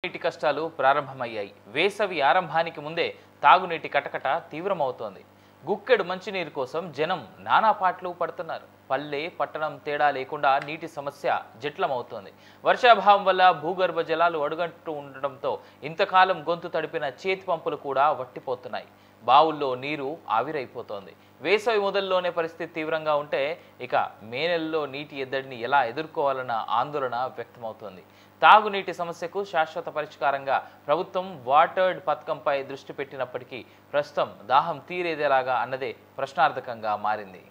నీటి కష్టాలు ప్రారంభమయ్యాయి. వేసవి ఆరంభానికి ముందే తాగునీటి కటకట తీవ్రమవుతోంది. గుక్కెడు మంచినీరు కోసం జనం నానా పాట్లు పడుతున్నారు. పల్లె పట్టణం తేడా లేకుండా నీటి సమస్య జటిలమవుతోంది. వర్షాభావం వల్ల భూగర్భ జలాలు అడుగంటూ ఉండడంతో ఇంతకాలం గొంతు తడిపిన చేతి పంపులు కూడా వట్టిపోతున్నాయి. బావుల్లో నీరు ఆవిరైపోతోంది. వేసవి మొదల్లోనే పరిస్థితి తీవ్రంగా ఉంటే ఇక మే నెలలో నీటి ఎద్దడిని ఎలా ఎదుర్కోవాలన్న ఆందోళన వ్యక్తమవుతోంది. తాగునీటి సమస్యకు శాశ్వత పరిష్కారంగా ప్రభుత్వం వాటర్డ్ పథకంపై దృష్టి పెట్టినప్పటికీ ప్రస్తుతం దాహం తీరేదేలాగా అన్నదే ప్రశ్నార్థకంగా మారింది.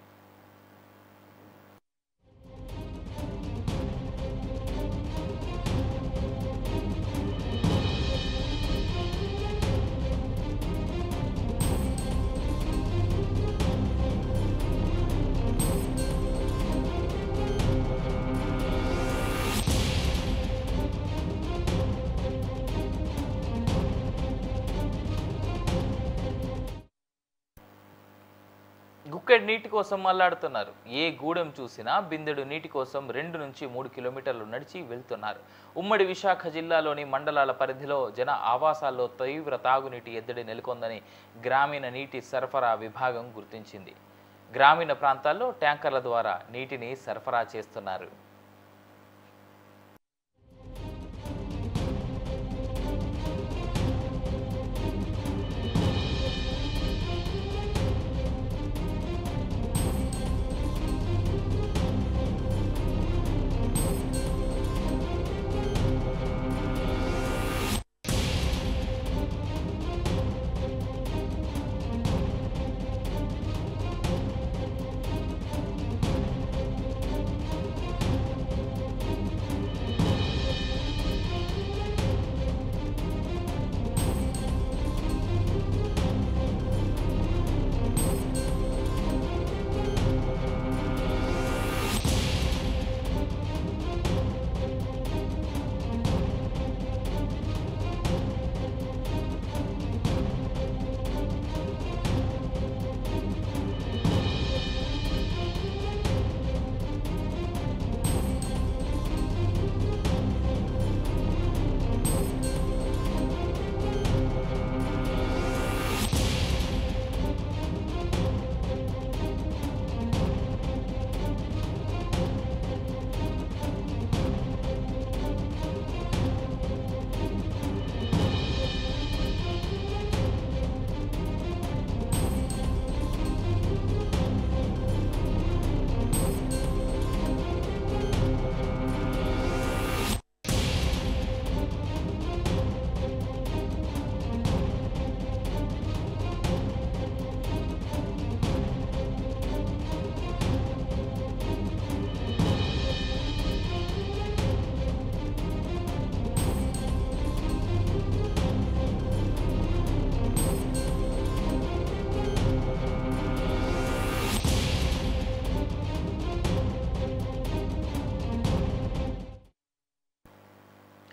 గుక్కెడు నీటి కోసం మల్లాడుతున్నారు. ఏ గూడెం చూసినా బిందెడు నీటి కోసం 2 నుంచి 3 కిలోమీటర్లు నడిచి వెళ్తున్నారు. ఉమ్మడి విశాఖ జిల్లాలోని మండలాల పరిధిలో జన ఆవాసాల్లో తీవ్ర తాగునీటి ఎద్దడి నెలకొందని గ్రామీణ నీటి సరఫరా విభాగం గుర్తించింది. గ్రామీణ ప్రాంతాల్లో ట్యాంకర్ల ద్వారా నీటిని సరఫరా చేస్తున్నారు.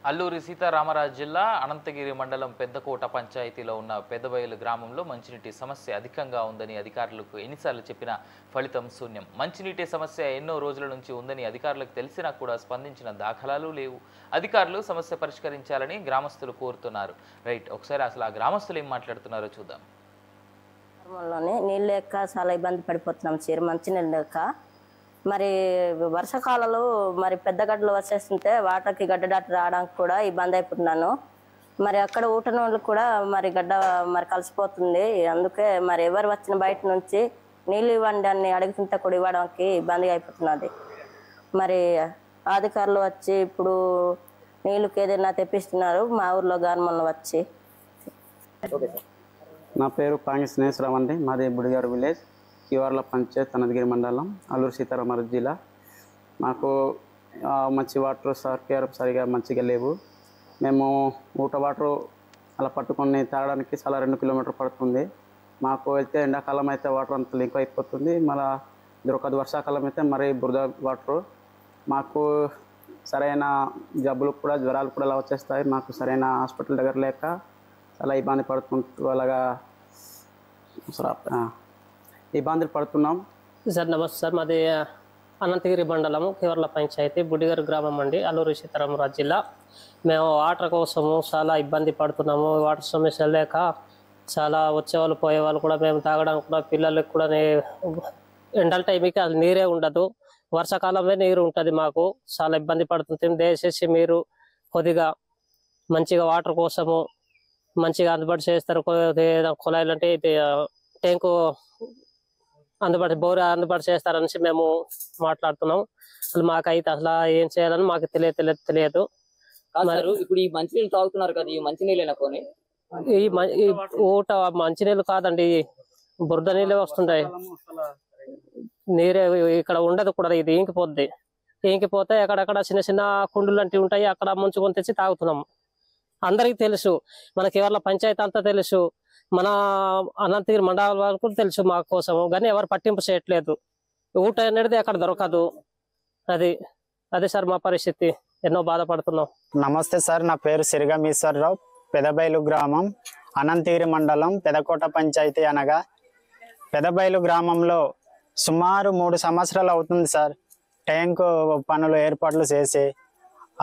అల్లూరి సీతారామరాజు జిల్లా అనంతగిరి మండలం పెద్దకోట పంచాయతీలో ఉన్న పెద్దబయలు గ్రామంలో మంచినీటి సమస్య అధికంగా ఉందని అధికారులకు ఎన్నిసార్లు చెప్పినా ఫలితం శూన్యం. మంచినీటి సమస్య ఎన్నో రోజుల నుంచి ఉందని అధికారులకు తెలిసినా కూడా స్పందించిన దాఖలాలు లేవు. అధికారులు సమస్య పరిష్కరించాలని గ్రామస్తులు కోరుతున్నారు. రైట్, ఒకసారి అసలు ఆ గ్రామస్తులు ఏం మాట్లాడుతున్నారో చూద్దాం. నీళ్ళు లేక చాలా ఇబ్బంది పడిపోతున్నాం సార్. మంచినీళ్ళు లేక మరి వర్షాకాలంలో మరి పెద్ద గడ్డలు వచ్చేస్తుంటే వాటర్కి గడ్డ దాటి రావడానికి కూడా ఇబ్బంది అయిపోతున్నాను. మరి అక్కడ ఊటనోళ్ళు కూడా మరి గడ్డ మరి కలిసిపోతుంది. అందుకే మరి ఎవరు వచ్చిన బయట నుంచి నీళ్ళు ఇవ్వండి అని అడుగుతుంటే కూడా ఇవ్వడానికి ఇబ్బందిగా అయిపోతున్నది. మరి అధికారులు వచ్చి ఇప్పుడు నీళ్ళకి ఏదైనా తెప్పిస్తున్నారు మా ఊర్లో గవర్నమెంట్ వచ్చి. నా పేరు పాంగి స్నేహరావు అండి. మాది బుడిగారు విలేజ్, కివార్ల పంచాయత్, అనంతగిరి మండలం, అల్లూరు సీతారామరాజు జిల్లా. మాకు మంచి వాటర్ సరిగా మంచిగా లేవు. మేము ఊట వాటర్ అలా పట్టుకొని తాగడానికి చాలా 2 కిలోమీటర్లు పడుతుంది. మాకు అయితే ఎండాకాలం అయితే వాటర్ అంత లింక్ అయిపోతుంది. మళ్ళీ దొరకదు. వర్షాకాలం అయితే మరీ బురద వాటరు. మాకు సరైన జబ్బులు కూడా, జ్వరాలు కూడా అలా వచ్చేస్తాయి. మాకు సరైన హాస్పిటల్ దగ్గర లేక చాలా ఇబ్బంది పడుతుంటూ అలాగా ఇబ్బందులు పడుతున్నాం. సార్ నమస్తే సార్, మాది అనంతగిరి మండలము కివర్ల పంచాయతీ బుడిగర్ గ్రామం అండి, అల్లూరు సీతారామరాజు జిల్లా. మేము వాటర్ కోసము చాలా ఇబ్బంది పడుతున్నాము. వాటర్ సమస్య లేక చాలా వచ్చేవాళ్ళు పోయేవాళ్ళు కూడా మేము తాగడానికి కూడా పిల్లలకు కూడా ఎండల టైంకి అది నీరే ఉండదు. వర్షాకాలంలో నీరు ఉంటుంది. మాకు చాలా ఇబ్బంది పడుతుంది. దయచేసి మీరు కొద్దిగా మంచిగా వాటర్ కోసము మంచిగా అందుబాటు చేస్తారు. కుళాయిలు అంటే ట్యాంకు అందుబాటు బోర్ అందుబాటు చేస్తారనేసి మేము మాట్లాడుతున్నాం. అసలు మాకైతే అసలు ఏం చేయాలని మాకు తెలియదు. ఇప్పుడు ఈ మంచినీళ్ళు తాగుతున్నారు కదా, ఈ మంచినీళ్ళైనా పోనీ ఈ ఊట మంచినీళ్ళు కాదండి, బురద నీళ్ళే వస్తుంటాయి. నీరే ఇక్కడ ఉండదు కూడా, ఇది ఇంకిపోతే ఎక్కడెక్కడ చిన్న చిన్న కుండులు లాంటివి ఉంటాయి, అక్కడ ముంచుకొని తెచ్చి తాగుతున్నాం. అందరికి తెలుసు, మనకి ఎవరి పంచాయతీ అంతా తెలుసు, మన అనంతగిరి మండలం వరకు తెలుసు మా కోసం, కానీ ఎవరు పట్టింపు చేయట్లేదు. ఊట అనేది అక్కడ దొరకదు. అదే సార్ మా పరిస్థితి, ఎన్నో బాధపడుతున్నాం. నమస్తే సార్, నా పేరు సిరిగం ఈశ్వరరావు, పెదబైలు గ్రామం, అనంతగిరి మండలం, పెదకోట పంచాయతీ. అనగా పెదబైలు గ్రామంలో సుమారు 3 సంవత్సరాలు అవుతుంది సార్ ట్యాంకు పనులు ఏర్పాట్లు చేసి.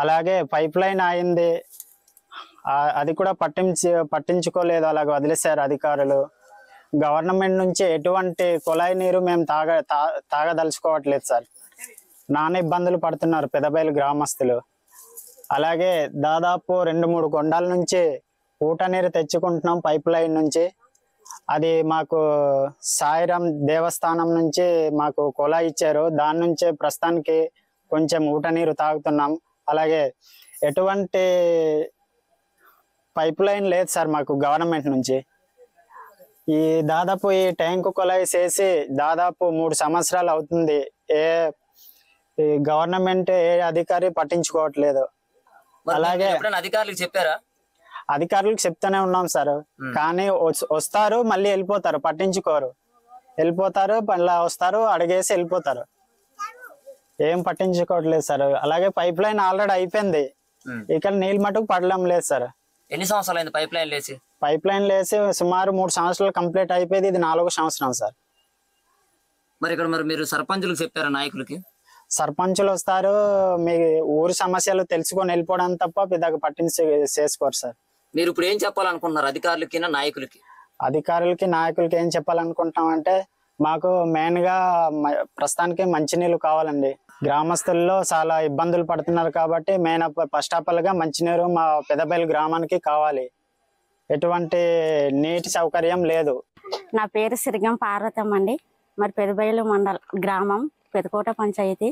అలాగే పైప్ లైన్ అయింది, అది కూడా పట్టించుకోలేదు, అలాగే వదిలేశారు అధికారులు. గవర్నమెంట్ నుంచి ఎటువంటి కుళాయి నీరు మేము తాగదలుచుకోవట్లేదు సార్. నానా ఇబ్బందులు పడుతున్నారు పెదబైలు గ్రామస్తులు. అలాగే దాదాపు 2-3 కొండల నుంచి ఊట నీరు తెచ్చుకుంటున్నాం పైప్ లైన్ నుంచి. అది మాకు సాయిరాం దేవస్థానం నుంచి మాకు కుళాయి ఇచ్చారు, దాని నుంచే ప్రస్తుతానికి కొంచెం ఊట నీరు తాగుతున్నాం. అలాగే ఎటువంటి పైప్ లైన్ లేదు సార్ మాకు గవర్నమెంట్ నుంచి. దాదాపు ఈ ట్యాంకు కుళాయి చేసి దాదాపు 3 సంవత్సరాలు అవుతుంది. గవర్నమెంట్ ఏ అధికారి పట్టించుకోవట్లేదు. అలాగే అధికారులకు చెప్పారా? అధికారులకు చెప్తూనే ఉన్నాం సార్, కానీ వస్తారు మళ్ళీ వెళ్ళిపోతారు, పట్టించుకోరు. వెళ్ళిపోతారు, మళ్ళీ వస్తారు, అడిగేసి వెళ్ళిపోతారు, ఏం పట్టించుకోవట్లేదు సార్. అలాగే పైప్ లైన్ ఆల్రెడీ అయిపోయింది, ఇక్కడ నీళ్ళు మటుకు పడడం లేదు సార్. ఎన్ని సంవత్సరాలు అయింది పైప్ లైన్ లేసి? పైప్ లైన్ లేసి సుమారు 3 సంవత్సరాలు కంప్లీట్ అయిపోయింది, ఇది 4వ సంవత్సరం సార్. మరి ఇక్కడ మీరు సర్పంచులకు చెప్పారా? నాయకులకి? సర్పంచులు వస్తారు, మీ ఊరి సమస్యలు తెలుసుకొని వెళ్ళిపోవడం తప్ప పెద్దగా చేసుకోరు సార్. మీరు ఇప్పుడు ఏం చెప్పాలనుకుంటున్నారు అధికారులకి, నాయకులకి? అధికారులకి నాయకులకి ఏం చెప్పాలనుకుంటున్నాం అంటే, మాకు మెయిన్ గా ప్రస్తుతానికి మంచినీళ్ళు కావాలండి. గ్రామస్తుల్లో చాలా ఇబ్బందులు పడుతున్నారు కాబట్టి మెయిన్ ఫస్ట్ ఆఫ్ ఆల్ గా మంచినీరు మా పెదబైలు గ్రామానికి కావాలి. ఎటువంటి నీటి సౌకర్యం లేదు. నా పేరు సిరిగం పార్వతమ్మ అండి. మరి పెదబైలు గ్రామం, పెదకోట పంచాయతీ,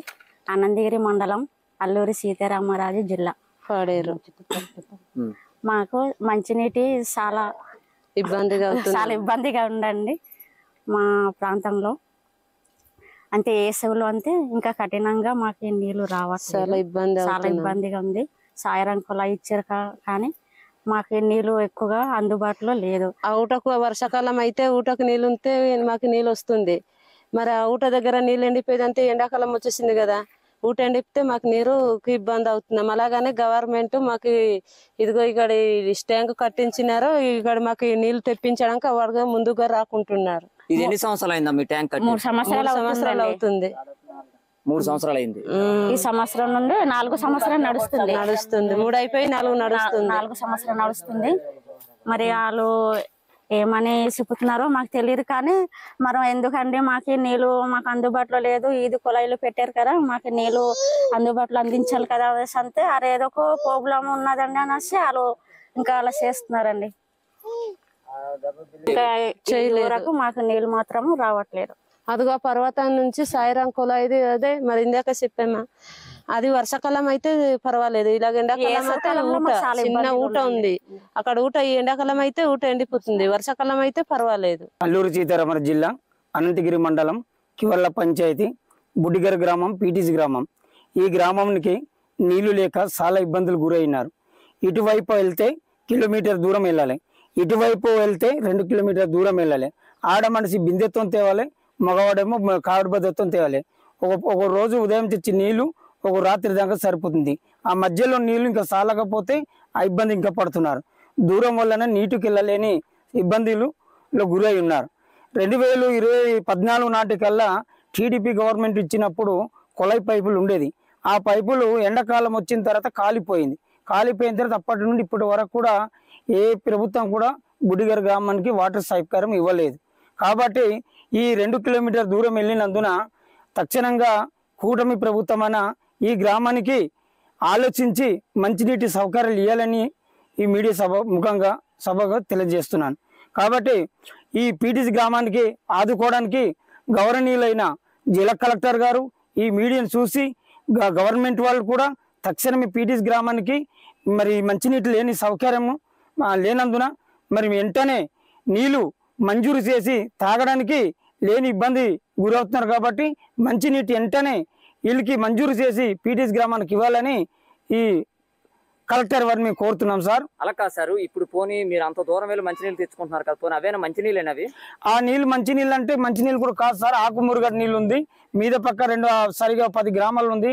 అనంతగిరి మండలం, అల్లూరి సీతారామరాజు జిల్లా, పాడేరు. మాకు మంచినీటి చాలా ఇబ్బందిగా ఉండండి మా ప్రాంతంలో. అంటే వేసవిలో అంతే ఇంకా కఠినంగా మాకు నీళ్లు రావట్లేదు, చాలా ఇబ్బందిగా ఉంది. సాయిరం కుళాయి ఇచ్చారు కానీ మాకు నీళ్లు ఎక్కువగా అందుబాటులో లేదు. ఆ ఊటకు వర్షాకాలం అయితే ఊటకు నీళ్ళు ఉంటే మాకు నీళ్ళు వస్తుంది. మరి ఆ ఊట దగ్గర నీళ్ళు ఎండిపోయేది అంటే ఎండాకాలం వచ్చేసింది కదా, ఊట ఎండిపితే మాకు నీరుకి ఇబ్బంది అవుతున్నాం. అలాగనే గవర్నమెంట్ మాకు ఇదిగో ఇక్కడ ట్యాంక్ కట్టించినారు, ఇక్కడ మాకు నీళ్లు తెప్పించడానికి వాడుగా ముందుగా రాకుంటున్నారు. ఇది ఎన్ని సంవత్సరాలు అయిందా మీ ట్యాంక్ కట్టి? 3 సంవత్సరాలు అవుతుంది. 3 సంవత్సరాలు అయింది. ఈ సంవత్సరం నుండి 4 సంవత్సరాలు నడుస్తుంది. 3 అయిపోయి 4 నడుస్తుంది. 4 సంవత్సరాలు నడుస్తుంది. మరి వాళ్ళు ఏమని చెప్తున్నారో మాకు తెలియదు, కానీ మనం ఎందుకండి మాకు నీళ్ళు మాకు అందుబాటులో లేదు, ఇది కుళాయిలు పెట్టారు కదా, మాకు నీళ్ళు అందుబాటులో అందించాలి కదా అనేసి అంతే. అరే ఏదో ఒక ప్రాబ్లం ఉన్నదండి అనేసి వాళ్ళు ఇంకా అలా చేస్తున్నారండి. ఇంకా మాకు నీళ్ళు మాత్రం రావట్లేదు. అదిగో పర్వతం నుంచి సాయిరాం కుళాయిది అదే మరి ఇందాక చెప్పామా, అది వర్షాకాలం అయితే పర్వాలేదు, ఇలాగ ఎండాకాలం అయితే చిన్న ఊట ఉంది అక్కడ. ఊట ఈ ఎండాకాలం అయితే ఊట ఎండిపోతుంది, వర్షాకాలం అయితే పర్వాలేదు. అల్లూరు సీతారామరాజు జిల్లా, అనంతగిరి మండలం, కివర్ల పంచాయతీ, బుడిగర్ గ్రామం, పీటీసీ గ్రామం. ఈ గ్రామానికి నీళ్లు లేక చాలా ఇబ్బందులు గురైనారు. ఇటువైపు వెళ్తే కిలోమీటర్ దూరం వెళ్ళాలి, ఇటువైపు వెళ్తే 2 కిలోమీటర్ దూరం వెళ్ళాలి. ఆడ మనిషి బిందెత్తం తేవాలి, మగవాడేమో కావిడి బద్దెత్తం తేవాలి. ఒక రోజు ఉదయం తెచ్చి నీళ్లు ఒక రాత్రి దాకా సరిపోతుంది. ఆ మధ్యలో నీళ్లు ఇంకా సాలకపోతే ఆ ఇబ్బంది ఇంకా పడుతున్నారు. దూరం వల్లనే నీటికి వెళ్ళలేని ఇబ్బందులు గురై ఉన్నారు. 2014 నాటికల్లా టీడీపీ గవర్నమెంట్ ఇచ్చినప్పుడు కొలై పైపులు ఉండేది. ఆ పైపులు ఎండాకాలం వచ్చిన తర్వాత కాలిపోయిన తర్వాత అప్పటి నుండి ఇప్పటి వరకు కూడా ఏ ప్రభుత్వం కూడా బుడిగర్ గ్రామానికి వాటర్ సౌకర్యం ఇవ్వలేదు. కాబట్టి ఈ 2 కిలోమీటర్ దూరం వెళ్ళినందున తక్షణంగా కూటమి ప్రభుత్వమైన ఈ గ్రామానికి ఆలోచించి మంచినీటి సౌకర్యాలు ఇవ్వాలని ఈ మీడియా సభగా తెలియజేస్తున్నాను. కాబట్టి ఈ పీటీసీ గ్రామానికి ఆదుకోవడానికి గౌరవనీయులైన జిల్లా కలెక్టర్ గారు ఈ మీడియాను చూసి గవర్నమెంట్ వాళ్ళు కూడా తక్షణమే పీటీసీ గ్రామానికి మరి మంచినీటి లేని సౌకర్యము లేనందున మరి వెంటనే నీళ్లు మంజూరు చేసి తాగడానికి లేని ఇబ్బంది గురవుతున్నారు. కాబట్టి మంచినీటి వెంటనే వీళ్ళకి మంజూరు చేసి పీటీసీ గ్రామానికి ఇవ్వాలని ఈ కలెక్టర్ వారిని మేము కోరుతున్నాం సార్. అలా కాదు సార్, ఇప్పుడు పోనీ మీరు అంత దూరం వెళ్ళి మంచినీళ్ళు తెచ్చుకుంటున్నారు కదా, పోనీ అవేనా మంచినీళ్ళేనవి? ఆ నీళ్ళు మంచినీళ్ళు అంటే మంచినీళ్ళు కూడా కాదు సార్, ఆకుమురుగడ్డ నీళ్ళు ఉంది. మీద పక్క సరిగా 10 గ్రామాలు ఉంది.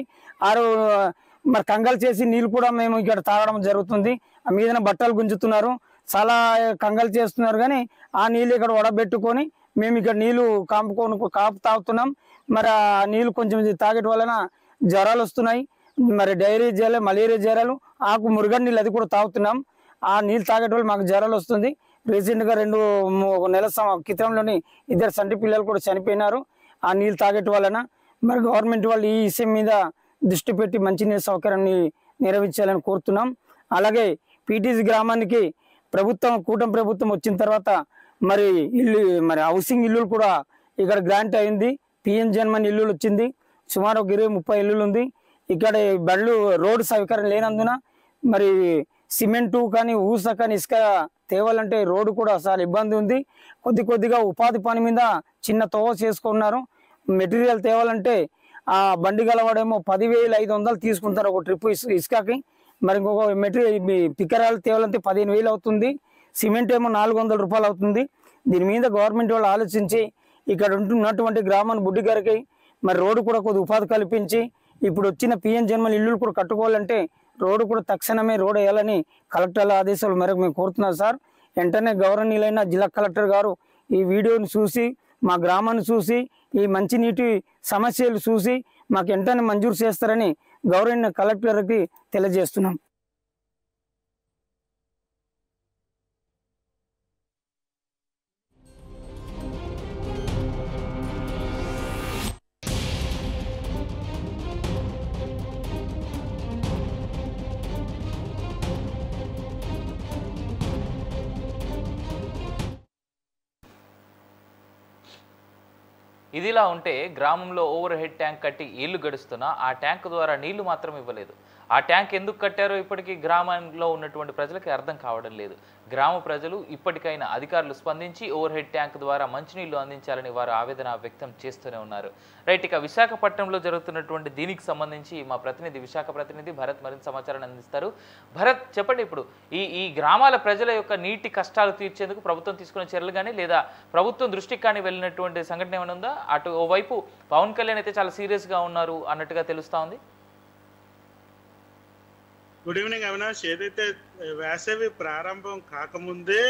మరి కంగాలు చేసి నీళ్ళు కూడా మేము ఇక్కడ తాగడం జరుగుతుంది. ఆ మీదన బట్టలు గుంజుతున్నారు, చాలా కంగాలు చేస్తున్నారు. కానీ ఆ నీళ్ళు ఇక్కడ వడబెట్టుకొని మేము ఇక్కడ నీళ్ళు కాపు తాగుతున్నాం. మరి ఆ నీళ్ళు కొంచెం తాగటం వలన జ్వరాలు వస్తున్నాయి. మరి డైరియా జ్వరాలు, మలేరియా జ్వరాలు, ఆకు మురుగన్ నీళ్ళు అది కూడా తాగుతున్నాం. ఆ నీళ్ళు తాగటం వల్ల మాకు జ్వరాలు వస్తుంది. రీసెంట్గా 2 నెలల క్రితంలోని 2 సంటి పిల్లలు కూడా చనిపోయినారు ఆ నీళ్ళు తాగటం వలన. మరి గవర్నమెంట్ వాళ్ళు ఈ విషయం మీద దృష్టి పెట్టి మంచినీళ్ళ సౌకర్యాన్ని నెరవేర్చాలని కోరుతున్నాం. అలాగే పీటీసీ గ్రామానికి కూటమి ప్రభుత్వం వచ్చిన తర్వాత మరి హౌసింగ్ ఇల్లులు కూడా ఇక్కడ గ్రాంట్ అయింది. పిఎం జన్మన్ ఇల్లులు వచ్చింది. సుమారు 20-30 ఇల్లులు ఉంది. ఇక్కడ బళ్ళు రోడ్డు సౌకర్యం లేనందున మరి సిమెంటు కానీ ఊస కానీ ఇసుక తేవాలంటే రోడ్డు కూడా చాలా ఇబ్బంది ఉంది. కొద్దిగా ఉపాధి పని మీద చిన్న తోవ చేసుకున్నారు. మెటీరియల్ తేవాలంటే ఆ బండి గలవాడేమో 10,500 తీసుకుంటారు ఒక ట్రిప్ ఇసుకకి. మరి ఇంకొక మెటీరియల్ పికరాలు తేవాలంటే 15,000 అవుతుంది. సిమెంట్ ఏమో 400 రూపాయలు అవుతుంది. దీని మీద గవర్నమెంట్ వాళ్ళు ఆలోచించి ఇక్కడ ఉంటున్నటువంటి గ్రామాన్ని బుడ్డిగారికి మరి రోడ్డు కూడా కొద్ది ఉపాధి కల్పించి ఇప్పుడు వచ్చిన పిఎం జన్మల ఇల్లులు కూడా కట్టుకోవాలంటే రోడ్డు కూడా తక్షణమే రోడ్ వేయాలని కలెక్టర్ల ఆదేశాల మేరకు మేము కోరుతున్నాం సార్. వెంటనే గౌరవనీయులైన జిల్లా కలెక్టర్ గారు ఈ వీడియోని చూసి మా గ్రామాన్ని చూసి ఈ మంచినీటి సమస్యలు చూసి మాకు వెంటనే మంజూరు చేస్తారని గౌరవనీయ కలెక్టర్కి తెలియజేస్తున్నాం. ఇదిలా ఉంటే గ్రామంలో ఓవర్ హెడ్ ట్యాంక్ కట్టి ఇల్లు గడుస్తున్నా ఆ ట్యాంక్ ద్వారా నీళ్లు మాత్రం ఇవ్వలేదు. ఆ ట్యాంక్ ఎందుకు కట్టారో ఇప్పటికీ గ్రామంలో ఉన్నటువంటి ప్రజలకి అర్థం కావడం లేదు. గ్రామ ప్రజలు ఇప్పటికైనా అధికారులు స్పందించి ఓవర్ హెడ్ ట్యాంక్ ద్వారా మంచినీళ్లు అందించాలని వారు ఆవేదన వ్యక్తం చేస్తూనే ఉన్నారు. రైట్, ఇక విశాఖపట్నంలో జరుగుతున్నటువంటి దీనికి సంబంధించి మా విశాఖ ప్రతినిధి భరత్ మరింత సమాచారాన్ని అందిస్తారు. భరత్, చెప్పండి, ఇప్పుడు ఈ గ్రామాల ప్రజల యొక్క నీటి కష్టాలు తీర్చేందుకు ప్రభుత్వం తీసుకున్న చర్యలు కానీ లేదా ప్రభుత్వం దృష్టికి కానీ వెళ్ళినటువంటి సంఘటన ఏమైనా ఉందా? అటు ఓవైపు పవన్ కళ్యాణ్ అయితే చాలా సీరియస్గా ఉన్నారు అన్నట్టుగా తెలుస్తా ఉంది. Good evening Avinash. ఏదైతే వేసవి ప్రారంభం కాకముందే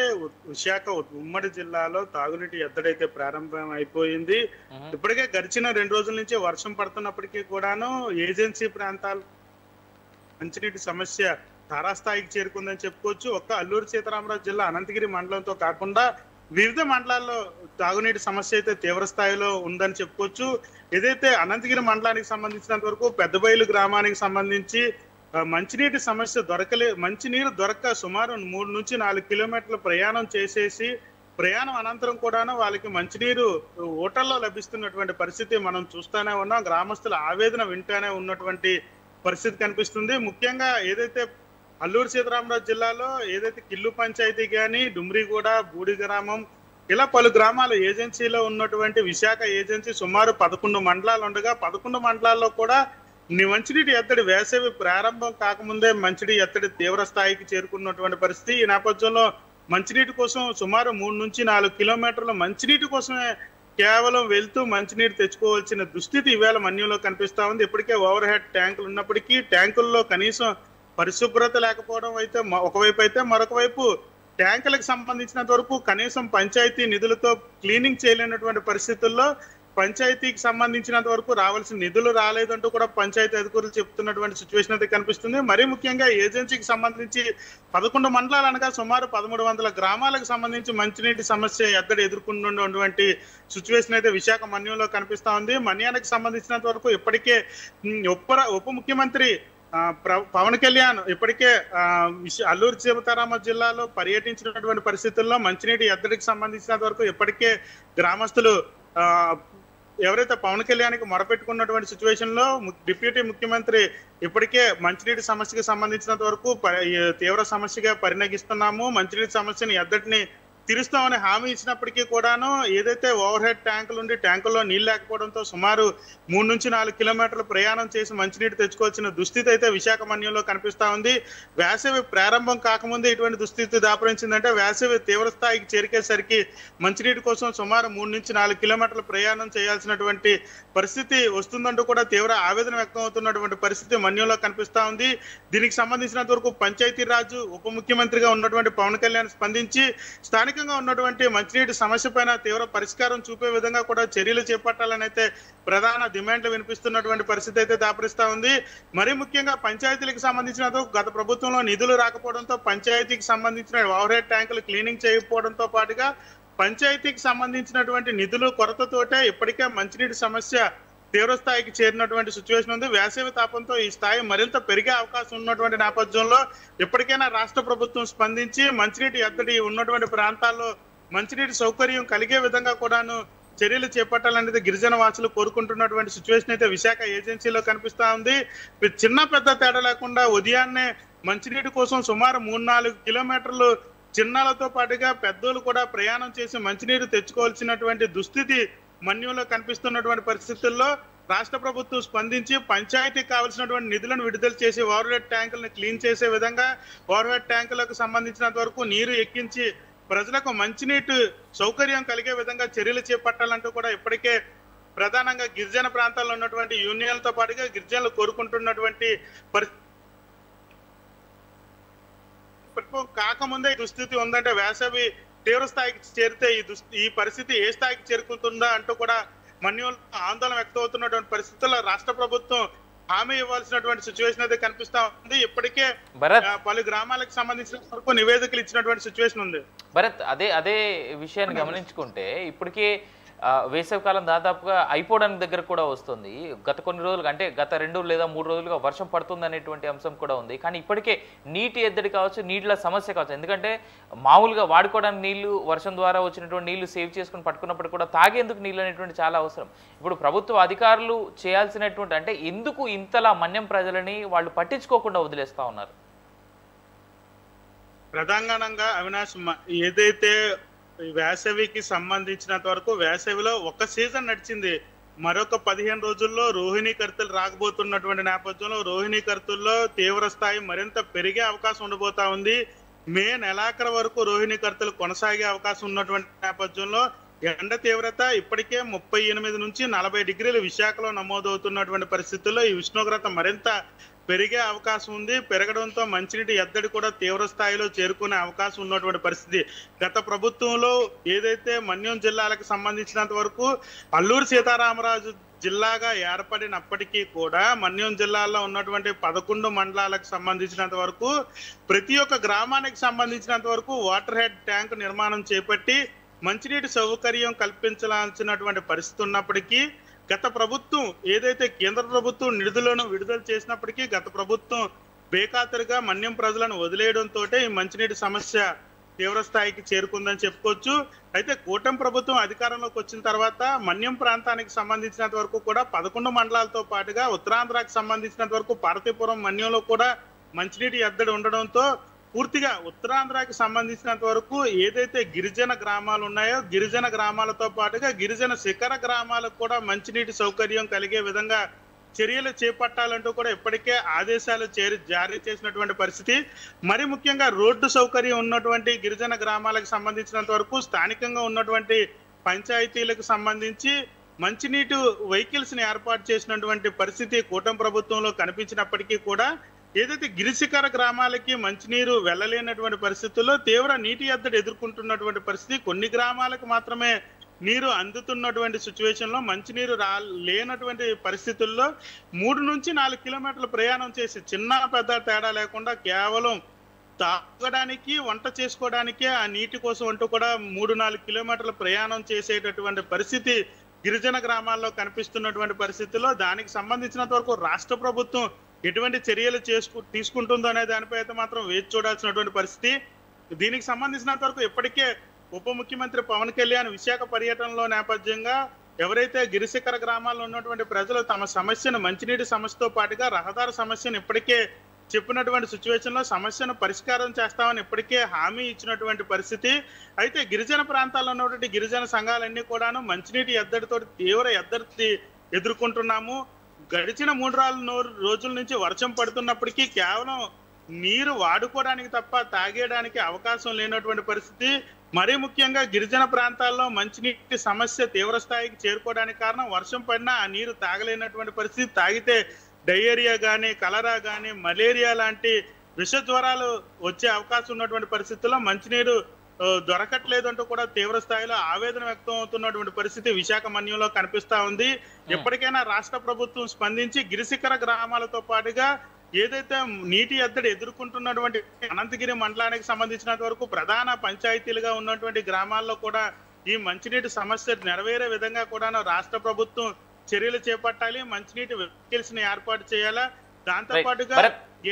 విశాఖ ఉమ్మడి జిల్లాలో తాగునీటి ఎద్దడైతే ప్రారంభం అయిపోయింది. ఇప్పటికే గడిచిన 2 రోజుల నుంచి వర్షం పడుతున్నప్పటికీ కూడాను ఏజెన్సీ ప్రాంతాలు మంచినీటి సమస్య తారాస్థాయికి చేరుకుందని చెప్పుకోవచ్చు. ఒక్క అల్లూరు సీతారామరాజు జిల్లా అనంతగిరి మండలంతో కాకుండా వివిధ మండలాల్లో తాగునీటి సమస్య అయితే తీవ్ర స్థాయిలో ఉందని చెప్పుకోవచ్చు. ఏదైతే అనంతగిరి మండలానికి సంబంధించినంత వరకు పెద్దబయలు గ్రామానికి సంబంధించి మంచినీటి సమస్య మంచినీరు దొరక్క సుమారు 3 నుంచి 4 కిలోమీటర్ల ప్రయాణం చేసేసి ప్రయాణం అనంతరం కూడాను వాళ్ళకి మంచినీరు ఓటల్లో లభిస్తున్నటువంటి పరిస్థితి మనం చూస్తూనే ఉన్నాం. గ్రామస్తుల ఆవేదన వింటూనే ఉన్నటువంటి పరిస్థితి కనిపిస్తుంది. ముఖ్యంగా ఏదైతే అల్లూరు సీతారామరాజు జిల్లాలో ఏదైతే కిల్లు పంచాయతీ కానీ డుమ్రిగూడ, బూడి గ్రామం ఇలా పలు గ్రామాల ఏజెన్సీలో ఉన్నటువంటి విశాఖ ఏజెన్సీ సుమారు 11 మండలాలు ఉండగా 11 మండలాల్లో కూడా మంచినీటి ఎత్తడి వేసవి ప్రారంభం కాకముందే మంచినీటి ఎత్తడి తీవ్ర స్థాయికి చేరుకున్నటువంటి పరిస్థితి. ఈ నేపథ్యంలో మంచినీటి కోసం సుమారు 3 నుంచి 4 కిలోమీటర్ల మంచినీటి కోసమే కేవలం వెళ్తూ మంచినీరు తెచ్చుకోవాల్సిన దుస్థితి ఈవేళ మన్యంలో కనిపిస్తా ఉంది. ఇప్పటికే ఓవర్ హెడ్ ట్యాంకులు ఉన్నప్పటికీ ట్యాంకుల్లో కనీసం పరిశుభ్రత లేకపోవడం అయితే ఒకవైపు అయితే, మరొక వైపు ట్యాంకులకు సంబంధించినంత వరకు కనీసం పంచాయతీ నిధులతో క్లీనింగ్ చేయలేనటువంటి పరిస్థితుల్లో పంచాయతీకి సంబంధించినంత వరకు రావాల్సిన నిధులు రాలేదంటూ కూడా పంచాయతీ అధికారులు చెప్తున్నటువంటి సిచ్యువేషన్ అయితే కనిపిస్తుంది. మరీ ముఖ్యంగా ఏజెన్సీకి సంబంధించి 11 మండలాలు అనగా సుమారు 1300 గ్రామాలకు సంబంధించి మంచినీటి సమస్య ఎద్దడి ఎదుర్కొంటున్నటువంటి సిచ్యువేషన్ అయితే విశాఖ మన్యంలో కనిపిస్తా ఉంది. మన్యానికి సంబంధించినంత వరకు ఇప్పటికే ఉప ముఖ్యమంత్రి పవన్ కళ్యాణ్ ఇప్పటికే అల్లూరు సీతారామ జిల్లాలో పర్యటించినటువంటి పరిస్థితుల్లో మంచినీటి ఎద్దడికి సంబంధించినంత వరకు ఇప్పటికే గ్రామస్తులు ఎవరైతే పవన్ కళ్యాణ్కి మొరపెట్టుకున్నటువంటి సిచ్యువేషన్ లో డిప్యూటీ ముఖ్యమంత్రి ఇప్పటికే మంచినీటి సమస్యకి సంబంధించినంత వరకు తీవ్ర సమస్యగా పరిణగిస్తున్నాము, మంచినీటి సమస్యని ఎద్దటిని తీరుస్తామని హామీ ఇచ్చినప్పటికీ కూడాను ఏదైతే ఓవర్ హెడ్ ట్యాంకులు ఉండి ట్యాంకుల్లో నీళ్ళు లేకపోవడంతో సుమారు 3 నుంచి 4 కిలోమీటర్లు ప్రయాణం చేసి మంచినీటి తెచ్చుకోవాల్సిన దుస్థితి అయితే విశాఖ మన్యంలో కనిపిస్తా ఉంది. వేసవి ప్రారంభం కాకముందే ఇటువంటి దుస్థితి దాపరించిందంటే వేసవి తీవ్ర స్థాయికి చేరికేసరికి మంచినీటి కోసం సుమారు 3 నుంచి 4 కిలోమీటర్లు ప్రయాణం చేయాల్సినటువంటి పరిస్థితి వస్తుందంటూ కూడా తీవ్ర ఆవేదన వ్యక్తం అవుతున్నటువంటి పరిస్థితి మన్యంలో కనిపిస్తా ఉంది. దీనికి సంబంధించినంత వరకు పంచాయతీరాజ్ ఉప ముఖ్యమంత్రిగా ఉన్నటువంటి పవన్ కళ్యాణ్ స్పందించి స్థానికంగా ఉన్నటువంటి మంచినీటి సమస్య పైన తీవ్ర పరిష్కారం చూపే విధంగా కూడా చర్యలు చేపట్టాలని అయితే ప్రధాన డిమాండ్లు వినిపిస్తున్నటువంటి పరిస్థితి అయితే దాపరిస్తా ఉంది. మరీ ముఖ్యంగా పంచాయతీలకు సంబంధించిన గత ప్రభుత్వంలో నిధులు రాకపోవడంతో పంచాయతీకి సంబంధించిన ఓవర్ హెడ్ ట్యాంకులు క్లీనింగ్ చేయకపోవడంతో పాటుగా పంచాయతీకి సంబంధించినటువంటి నిధులు కొరతతోటే ఇప్పటికే మంచినీటి సమస్య తీవ్ర స్థాయికి చేరినటువంటి సిచ్యువేషన్ ఉంది. వేసవి తాపంతో ఈ స్థాయి మరింత పెరిగే అవకాశం ఉన్నటువంటి నేపథ్యంలో ఎప్పటికైనా రాష్ట్ర ప్రభుత్వం స్పందించి మంచినీటి ఎద్దడి ఉన్నటువంటి ప్రాంతాల్లో మంచినీటి సౌకర్యం కలిగే విధంగా కూడాను చర్యలు చేపట్టాలనేది గిరిజన వాసులు కోరుకుంటున్నటువంటి సిచ్యువేషన్ అయితే విశాఖ ఏజెన్సీలో కనిపిస్తా ఉంది. చిన్న పెద్ద తేడా లేకుండా ఉదయాన్నే మంచినీటి కోసం సుమారు 3-4 కిలోమీటర్లు చిన్నాలతో పాటుగా పెద్దోళ్ళు కూడా ప్రయాణం చేసి మంచినీరు తెచ్చుకోవాల్సినటువంటి దుస్థితి మన్యంలో కనిపిస్తున్నటువంటి పరిస్థితుల్లో రాష్ట్ర ప్రభుత్వం స్పందించి పంచాయతీకి కావాల్సినటువంటి నిధులను విడుదల చేసి ఓవర్ హెడ్ ట్యాంకులను క్లీన్ చేసే విధంగా ఓవర్ హెడ్ ట్యాంకులకు సంబంధించినంత వరకు నీరు ఎక్కించి ప్రజలకు మంచినీటి సౌకర్యం కలిగే విధంగా చర్యలు చేపట్టాలంటూ కూడా ఇప్పటికే ప్రధానంగా గిరిజన ప్రాంతాల్లో ఉన్నటువంటి యూనియన్లతో పాటుగా గిరిజనులు కోరుకుంటున్నటువంటి పరిస్థితి కాకముందే దుస్థితి ఉందంటే వేసవి తీవ్ర స్థాయికి చేరితే ఈ పరిస్థితి ఏ స్థాయికి చేరుకుంటుందా అంటూ కూడా మన్యంలో ఆందోళన వ్యక్తం అవుతున్నటువంటి పరిస్థితుల్లో రాష్ట్ర ప్రభుత్వం హామీ ఇవ్వాల్సినటువంటి సిచ్యువేషన్ అయితే కనిపిస్తా ఉంది. ఇప్పటికే పలు గ్రామాలకు సంబంధించిన వరకు నివేదికలు ఇచ్చినటువంటి సిచ్యువేషన్ ఉంది. భరత్, అదే విషయాన్ని గమనించుకుంటే ఇప్పటికే వేసవికాలం దాదాపుగా అయిపోవడానికి దగ్గర కూడా వస్తుంది. గత కొన్ని రోజులుగా అంటే గత 2 లేదా 3 రోజులుగా వర్షం పడుతుంది అనేటువంటి అంశం కూడా ఉంది. కానీ ఇప్పటికే నీటి ఎద్దడి కావచ్చు, నీటిల సమస్య కావచ్చు. ఎందుకంటే మామూలుగా వాడుకోవడానికి నీళ్లు వర్షం ద్వారా వచ్చినటువంటి నీళ్లు సేవ్ చేసుకుని పట్టుకున్నప్పుడు కూడా తాగేందుకు నీళ్ళు అనేటువంటి చాలా అవసరం. ఇప్పుడు ప్రభుత్వ అధికారులు చేయాల్సినటువంటి అంటే ఎందుకు ఇంతలా మన్యం ప్రజలని వాళ్ళు పట్టించుకోకుండా వదిలేస్తా ఉన్నారు? ప్రధానంగా అవినాష్, ఏదైతే వేసవికి సంబంధించినంత వరకు వేసవిలో ఒక సీజన్ నడిచింది. మరొక 15 రోజుల్లో రోహిణీ కర్తలు రాకపోతున్నటువంటి నేపథ్యంలో రోహిణీ కర్తల్లో తీవ్ర స్థాయి మరింత పెరిగే అవకాశం ఉండబోతా ఉంది. మే నెలాఖరు వరకు రోహిణీ కర్తలు కొనసాగే అవకాశం ఉన్నటువంటి నేపథ్యంలో ఎండ తీవ్రత ఇప్పటికే 38 నుంచి 40 డిగ్రీలు విశాఖలో నమోదవుతున్నటువంటి పరిస్థితుల్లో ఈ ఉష్ణోగ్రత మరింత పెరిగే అవకాశం ఉంది. పెరగడంతో మంచినీటి ఎద్దడి కూడా తీవ్ర స్థాయిలో చేరుకునే అవకాశం ఉన్నటువంటి పరిస్థితి. గత ప్రభుత్వంలో ఏదైతే మన్యం జిల్లాలకు సంబంధించినంత వరకు అల్లూరు సీతారామరాజు జిల్లాగా ఏర్పడినప్పటికీ కూడా మన్యం జిల్లాలో ఉన్నటువంటి 11 మండలాలకు సంబంధించినంత వరకు ప్రతి ఒక్క గ్రామానికి సంబంధించినంత వరకు వాటర్ హెడ్ ట్యాంక్ నిర్మాణం చేపట్టి మంచినీటి సౌకర్యం కల్పించాల్సినటువంటి పరిస్థితి ఉన్నప్పటికీ గత ప్రభుత్వం ఏదైతే కేంద్ర ప్రభుత్వం నిధులను విడుదల చేసినప్పటికీ గత ప్రభుత్వం బేఖాతరుగా మన్యం ప్రజలను వదిలేయడంతో ఈ మంచినీటి సమస్య తీవ్ర స్థాయికి చేరుకుందని చెప్పుకోవచ్చు. అయితే కూటమి ప్రభుత్వం అధికారంలోకి వచ్చిన తర్వాత మన్యం ప్రాంతానికి సంబంధించినంత వరకు కూడా 11 మండలాలతో పాటుగా ఉత్తరాంధ్రకు సంబంధించినంత వరకు పార్వతీపురం మన్యంలో కూడా మంచినీటి ఎద్దడి ఉండడంతో పూర్తిగా ఉత్తరాంధ్రకి సంబంధించినంత వరకు ఏదైతే గిరిజన గ్రామాలు ఉన్నాయో గిరిజన గ్రామాలతో పాటుగా గిరిజన శిఖర గ్రామాలకు కూడా మంచినీటి సౌకర్యం కలిగే విధంగా చర్యలు చేపట్టాలంటూ కూడా ఇప్పటికే ఆదేశాలు జారీ చేసినటువంటి పరిస్థితి. మరి ముఖ్యంగా రోడ్డు సౌకర్యం ఉన్నటువంటి గిరిజన గ్రామాలకు సంబంధించినంత వరకు స్థానికంగా ఉన్నటువంటి పంచాయతీలకు సంబంధించి మంచినీటి వెహికల్స్ ని ఏర్పాటు చేసినటువంటి పరిస్థితి కూటమి ప్రభుత్వంలో కనిపించినప్పటికీ కూడా ఏదైతే గిరిశిఖర గ్రామాలకి మంచినీరు వెళ్ళలేనటువంటి పరిస్థితుల్లో తీవ్ర నీటి ఎద్దడి ఎదుర్కొంటున్నటువంటి పరిస్థితి. కొన్ని గ్రామాలకు మాత్రమే నీరు అందుతున్నటువంటి సిచ్యువేషన్లో మంచినీరు లేనటువంటి పరిస్థితుల్లో 3 నుంచి 4 కిలోమీటర్ల ప్రయాణం చేసి చిన్న పెద్ద తేడా లేకుండా కేవలం తాగడానికి వంట చేసుకోవడానికే ఆ నీటి కోసం అంటూ కూడా 3-4 కిలోమీటర్ల ప్రయాణం చేసేటటువంటి పరిస్థితి గిరిజన గ్రామాల్లో కనిపిస్తున్నటువంటి పరిస్థితుల్లో దానికి సంబంధించినంత వరకు రాష్ట్ర ప్రభుత్వం ఎటువంటి చర్యలు తీసుకుంటుందో అనే దానిపై అయితే మాత్రం వేచి చూడాల్సినటువంటి పరిస్థితి. దీనికి సంబంధించినంత వరకు ఇప్పటికే ఉప ముఖ్యమంత్రి పవన్ కళ్యాణ్ విశాఖ పర్యటనలో నేపథ్యంగా ఎవరైతే గిరిశిఖర గ్రామాల్లో ఉన్నటువంటి ప్రజలు తమ సమస్యను మంచినీటి సమస్యతో పాటుగా రహదారి సమస్యను ఇప్పటికే చెప్పినటువంటి సిచ్యువేషన్లో సమస్యను పరిష్కారం చేస్తామని ఇప్పటికే హామీ ఇచ్చినటువంటి పరిస్థితి. అయితే గిరిజన ప్రాంతాల్లో ఉన్నటువంటి గిరిజన సంఘాలన్నీ కూడాను మంచినీటి ఎద్దడితో తీవ్ర ఎద్దడి ఎదుర్కొంటున్నాము. గడిచిన 3 రోజుల నుంచి వర్షం పడుతున్నప్పటికీ కేవలం నీరు వాడుకోవడానికి తప్ప తాగేయడానికి అవకాశం లేనటువంటి పరిస్థితి. మరీ ముఖ్యంగా గిరిజన ప్రాంతాల్లో మంచినీటి సమస్య తీవ్ర స్థాయికి చేరుకోవడానికి కారణం వర్షం పడినా ఆ నీరు తాగలేనటువంటి పరిస్థితి. తాగితే డయేరియా కానీ కలరా కానీ మలేరియా లాంటి విష జ్వరాలు వచ్చే అవకాశం ఉన్నటువంటి పరిస్థితుల్లో మంచినీరు దొరకట్లేదు అంటూ కూడా తీవ్ర స్థాయిలో ఆవేదన వ్యక్తం అవుతున్నటువంటి పరిస్థితి విశాఖ మన్యంలో కనిపిస్తా ఉంది. ఎప్పటికైనా రాష్ట్ర ప్రభుత్వం స్పందించి గిరిశిఖర గ్రామాలతో పాటుగా ఏదైతే నీటి ఎద్దడి ఎదుర్కొంటున్నటువంటి అనంతగిరి మండలానికి సంబంధించినంత వరకు ప్రధాన పంచాయతీలుగా ఉన్నటువంటి గ్రామాల్లో కూడా ఈ మంచినీటి సమస్య నెరవేరే విధంగా కూడా రాష్ట్ర ప్రభుత్వం చర్యలు చేపట్టాలి. మంచినీటి వెహికల్స్ ని ఏర్పాటు చేయాలా. దాంతో పాటుగా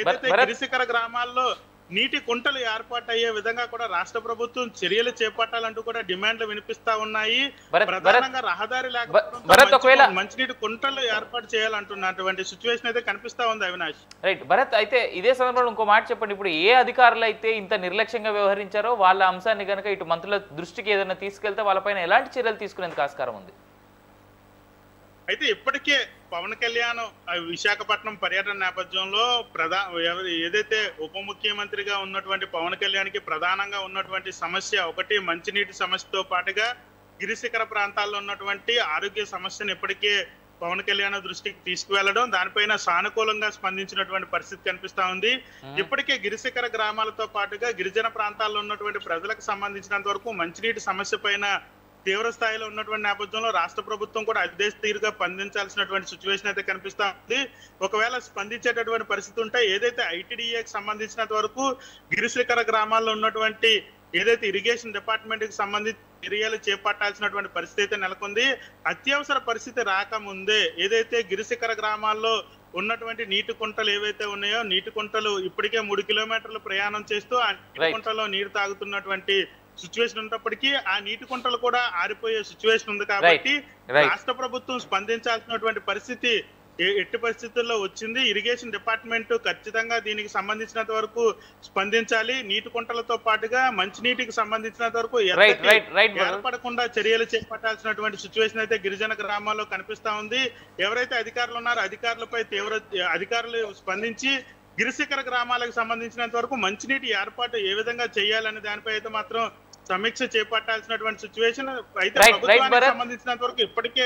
ఏదైతే గిరిశిఖర గ్రామాల్లో నీటి కుంటలు ఏర్పాటు అయ్యే విధంగా కూడా రాష్ట్ర ప్రభుత్వం చర్యలు చేపట్టాలంటూ కూడా డిమాండ్లు వినిపిస్తా ఉన్నాయి. ప్రధానంగా రహదారి లేకపోవడంతో మంచినీటి కుంటలు ఏర్పాటు చేయాలంటున్నటువంటి సిచ్యువేషన్ అయితే కనిపిస్తా ఉంది. అవినాష్, రైట్. భరత్, అయితే ఇదే సందర్భంలో ఇంకో మాట చెప్పండి. ఇప్పుడు ఏ అధికారులు అయితే ఇంత నిర్లక్ష్యంగా వ్యవహరించారో వాళ్ళ అంశాన్ని కనుక ఇటు మంత్రుల దృష్టికి ఏదైనా తీసుకెళ్తే వాళ్ళపైన ఎలాంటి చర్యలు తీసుకునేందుకు ఆస్కారం ఉంది? అయితే ఇప్పటికే పవన్ కళ్యాణ్ విశాఖపట్నం పర్యటన నేపథ్యంలో ఏదైతే ఉప ముఖ్యమంత్రిగా ఉన్నటువంటి పవన్ కళ్యాణ్కి ప్రధానంగా ఉన్నటువంటి సమస్య ఒకటి మంచినీటి సమస్యతో పాటుగా గిరిశిఖర ప్రాంతాల్లో ఉన్నటువంటి ఆరోగ్య సమస్యను ఇప్పటికే పవన్ కళ్యాణ్ దృష్టికి తీసుకువెళ్లడం, దానిపైన సానుకూలంగా స్పందించినటువంటి పరిస్థితి కనిపిస్తా ఉంది. ఇప్పటికే గిరిశిఖర గ్రామాలతో పాటుగా గిరిజన ప్రాంతాల్లో ఉన్నటువంటి ప్రజలకు సంబంధించినంత వరకు మంచినీటి సమస్య పైన తీవ్ర స్థాయిలో ఉన్నటువంటి నేపథ్యంలో రాష్ట్ర ప్రభుత్వం కూడా అదే తీరుగా స్పందించాల్సినటువంటి సిచ్యువేషన్ అయితే కనిపిస్తా ఉంది. ఒకవేళ స్పందించేటటువంటి పరిస్థితి ఉంటే ఏదైతే ఐటీడీఏకి సంబంధించినంత వరకు గిరిశిఖర గ్రామాల్లో ఉన్నటువంటి ఏదైతే ఇరిగేషన్ డిపార్ట్మెంట్ కి సంబంధించి చర్యలు చేపట్టాల్సినటువంటి పరిస్థితి అయితే నెలకొంది. అత్యవసర పరిస్థితి రాకముందే ఏదైతే గిరిశిఖర గ్రామాల్లో ఉన్నటువంటి నీటి కుంటలు ఏవైతే ఉన్నాయో నీటి కుంటలు ఇప్పటికే 3 కిలోమీటర్లు ప్రయాణం చేస్తూ ఆ నీటి కుంటలో నీరు తాగుతున్నటువంటి సిచ్యువేషన్ ఉన్నప్పటికీ ఆ నీటి కుంటలు కూడా ఆరిపోయే సిచ్యువేషన్ ఉంది. కాబట్టి రాష్ట్ర ప్రభుత్వం స్పందించాల్సినటువంటి పరిస్థితి ఎట్టి పరిస్థితుల్లో వచ్చింది. ఇరిగేషన్ డిపార్ట్మెంట్ ఖచ్చితంగా దీనికి సంబంధించినంత వరకు స్పందించాలి. నీటి కుంటలతో పాటుగా మంచినీటికి సంబంధించినంత వరకు ఏర్పడకుండా చర్యలు చేపట్టాల్సినటువంటి సిచ్యువేషన్ అయితే గిరిజన గ్రామాల్లో కనిపిస్తా ఉంది. ఎవరైతే అధికారులు ఉన్నారో అధికారులు స్పందించి గిరిశిఖర గ్రామాలకు సంబంధించినంత వరకు మంచినీటి ఏర్పాటు ఏ విధంగా చేయాలనే దానిపై అయితే మాత్రం సమీక్ష చేపట్టాల్సినటువంటి సిచ్యువేషన్ అయితే ప్రభుత్వానికి సంబంధించినంత వరకు ఇప్పటికే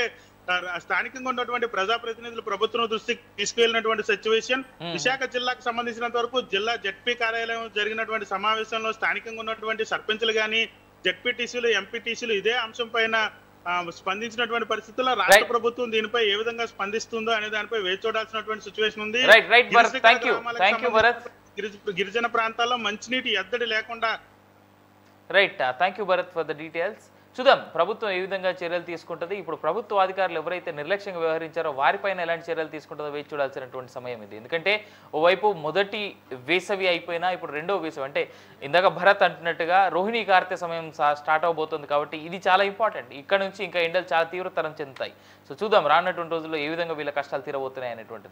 స్థానికంగా ఉన్నటువంటి ప్రజాప్రతినిధులు ప్రభుత్వం దృష్టికి తీసుకువెళ్ళినటువంటి సిచ్యువేషన్. విశాఖ జిల్లాకు సంబంధించినంత వరకు జిల్లా జడ్పీ కార్యాలయం జరిగినటువంటి సమావేశంలో స్థానికంగా ఉన్నటువంటి సర్పంచులు కానీ జడ్పీటీసీలు ఎంపీటీసీలు ఇదే అంశం పైన స్పందించినటువంటి పరిస్థితుల్లో రాష్ట్ర ప్రభుత్వం దీనిపై ఏ విధంగా స్పందిస్తుందో అనే దానిపై వేచి చూడాల్సినటువంటి సిచ్యువేషన్ ఉంది. గిరిజన ప్రాంతాల్లో మంచినీటి ఎద్దడి లేకుండా. Right, thank you Bharat for the details. చూద్దాం ప్రభుత్వం ఏ విధంగా చర్యలు తీసుకుంటుంది. ఇప్పుడు ప్రభుత్వ అధికారులు ఎవరైతే నిర్లక్ష్యంగా వ్యవహరించారో వారిపైన ఎలాంటి చర్యలు తీసుకుంటుందో వేచి చూడాల్సినటువంటి సమయం ఇది. ఎందుకంటే ఓవైపు మొదటి వేసవి అయిపోయినా ఇప్పుడు రెండో వేసవి, అంటే ఇందాక భరత్ అంటున్నట్టుగా రోహిణీ కార్తె సమయం స్టార్ట్ అవబోతుంది. కాబట్టి ఇది చాలా ఇంపార్టెంట్. ఇక్కడ నుంచి ఇంకా ఎండలు చాలా తీవ్రతరం చెందుతాయి. సో చూద్దాం రానున్నటువంటి రోజుల్లో ఏ విధంగా వీళ్ళ కష్టాలు తీరబోతున్నాయి అనేటువంటిది.